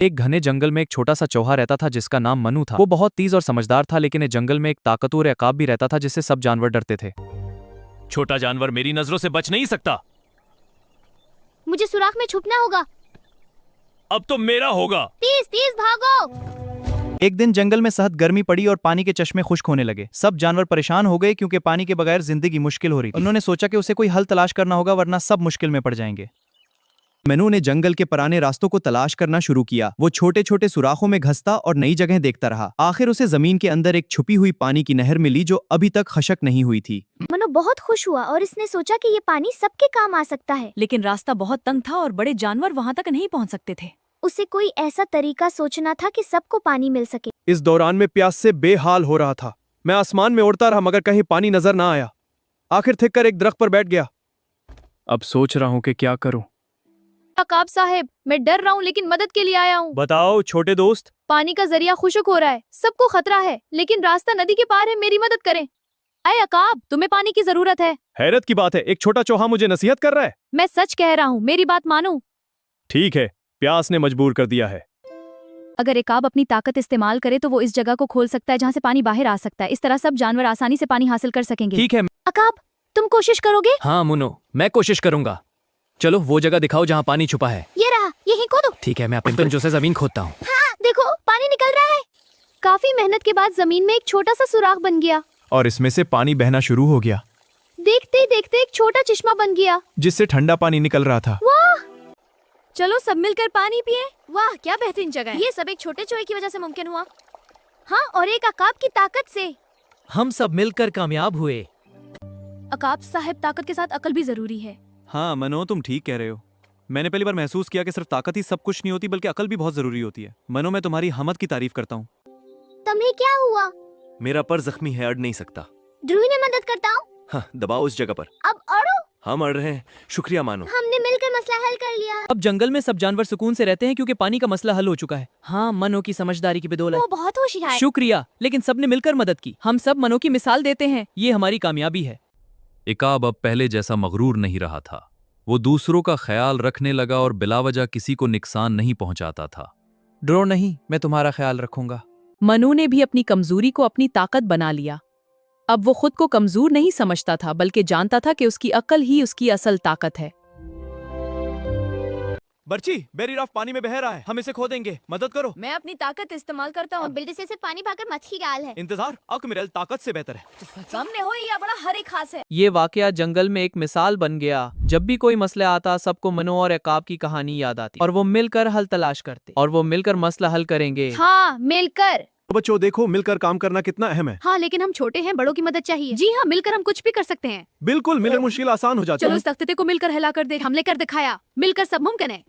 एक घने जंगल में एक छोटा सा चौहा रहता था जिसका नाम मनु था। वो बहुत तेज और समझदार था, लेकिन इस जंगल में एक ताकतवर अकाब भी रहता था जिससे सब जानवर डरते थे। छोटा जानवर मेरी नजरों से बच नहीं सकता। मुझे सुराख में छुपना होगा। अब तो मेरा होगा। तेज तेज भागो। एक दिन जंगल में सख्त गर्मी पड़ी और पानी के चश्मे खुश्क होने लगे। सब जानवर परेशान हो गए क्योंकि पानी के बगैर जिंदगी मुश्किल हो रही थी। उन्होंने सोचा कि उसे कोई हल तलाश करना होगा वरना सब मुश्किल में पड़ जाएंगे। मनु ने जंगल के पुराने रास्तों को तलाश करना शुरू किया। वो छोटे छोटे सुराखों में घसता और नई जगह देखता रहा। आखिर उसे जमीन के अंदर एक छुपी हुई पानी की नहर मिली जो अभी तक खशक नहीं हुई थी। मनु बहुत खुश हुआ और इसने सोचा कि ये पानी सबके काम आ सकता है। लेकिन रास्ता बहुत तंग था और बड़े जानवर वहाँ तक नहीं पहुँच सकते थे। उसे कोई ऐसा तरीका सोचना था कि सबको पानी मिल सके। इस दौरान में प्यास से बेहाल हो रहा था। मैं आसमान में उड़ता रहा मगर कहीं पानी नजर ना आया। आखिर थिक कर एक दरख्त पर बैठ गया। अब सोच रहा हूँ कि क्या करूँ। अकाब साहब, मैं डर रहा हूँ लेकिन मदद के लिए आया हूँ। बताओ छोटे दोस्त। पानी का जरिया खुश्क हो रहा है, सबको खतरा है, लेकिन रास्ता नदी के पार है। मेरी मदद करें। अरे अकाब, तुम्हें पानी की जरूरत है। हैरत की बात है, एक छोटा चौहा मुझे नसीहत कर रहा है। मैं सच कह रहा हूँ, मेरी बात मानो। ठीक है, प्यास ने मजबूर कर दिया है। अगर अकाब अपनी ताकत इस्तेमाल करे तो वो इस जगह को खोल सकता है जहाँ से पानी बाहर आ सकता है। इस तरह सब जानवर आसानी से पानी हासिल कर सकेंगे। ठीक है। अकाब, तुम कोशिश करोगे? हाँ मुनो, मैं कोशिश करूंगा। चलो वो जगह दिखाओ जहाँ पानी छुपा है। ये रहा, यही खोदो। ठीक है, मैं अपने पंजों से जमीन खोदता हूँ। हाँ, देखो पानी निकल रहा है। काफी मेहनत के बाद जमीन में एक छोटा सा सुराख बन गया और इसमें से पानी बहना शुरू हो गया। देखते देखते एक छोटा चश्मा बन गया जिससे ठंडा पानी निकल रहा था। वाह, चलो सब मिलकर पानी पिए। वाह क्या बेहतरीन जगह है। ये सब एक छोटे चूहे की वजह से मुमकिन हुआ। हाँ, और एक अकाब की ताकत से। हम सब मिलकर कामयाब हुए। अकाब साहब, ताकत के साथ अकल भी जरूरी है। हाँ मनो, तुम ठीक कह रहे हो। मैंने पहली बार महसूस किया कि सिर्फ ताकत ही सब कुछ नहीं होती बल्कि अकल भी बहुत जरूरी होती है। मनो, मैं तुम्हारी हमत की तारीफ करता हूँ। तुम्हें क्या हुआ? मेरा पर जख्मी है, अड़ नहीं सकता। ध्रुवी ने मदद करता हूँ। हाँ, दबाओ उस जगह पर। अब अड़ो। हम अड़ रहे हैं, शुक्रिया मानो। हमने मिलकर मसला हल कर लिया। अब जंगल में सब जानवर सुकून से रहते हैं क्योंकि पानी का मसला हल हो चुका है। हाँ, मनो की समझदारी की बदौलत। वो बहुत होशियार है। शुक्रिया, लेकिन सबने मिलकर मदद की। हम सब मनो की मिसाल देते हैं। ये हमारी कामयाबी है। इकाब अब पहले जैसा मगरूर नहीं रहा था। वो दूसरों का ख्याल रखने लगा और बिलावजह किसी को नुकसान नहीं पहुंचाता था। डरो नहीं, मैं तुम्हारा ख्याल रखूंगा। मनु ने भी अपनी कमजोरी को अपनी ताकत बना लिया। अब वो खुद को कमजोर नहीं समझता था बल्कि जानता था कि उसकी अकल ही उसकी असल ताकत है। बर्ची, बेरी राफ्ट पानी में बह रहा है। हम इसे खोदेंगे, मदद करो। मैं अपनी ताकत इस्तेमाल करता और बिल्डिसे से पानी भाकर मच्छी गाल है। इंतजार, अकमिरल ताकत से बेहतर है। सामने हो या बड़ा हरे खास है। ये वाकया जंगल में एक मिसाल बन गया। जब भी कोई मसला आता, सबको मनो और अकाब की कहानी याद आती और वो मिलकर हल तलाश करते और वो मिलकर मसला हल करेंगे। हाँ, मिलकर। बच्चों देखो, मिलकर काम करना कितना अहम है। हाँ, लेकिन हम छोटे हैं, बड़ों की मदद चाहिए। जी हाँ, मिलकर हम कुछ भी कर सकते हैं। बिल्कुल, मिलकर मुश्किल आसान हो जाती है। चलो इस तख्ते को मिलकर हिलाकर देख। हमने कर दिखाया, मिलकर सब मुमकिन है।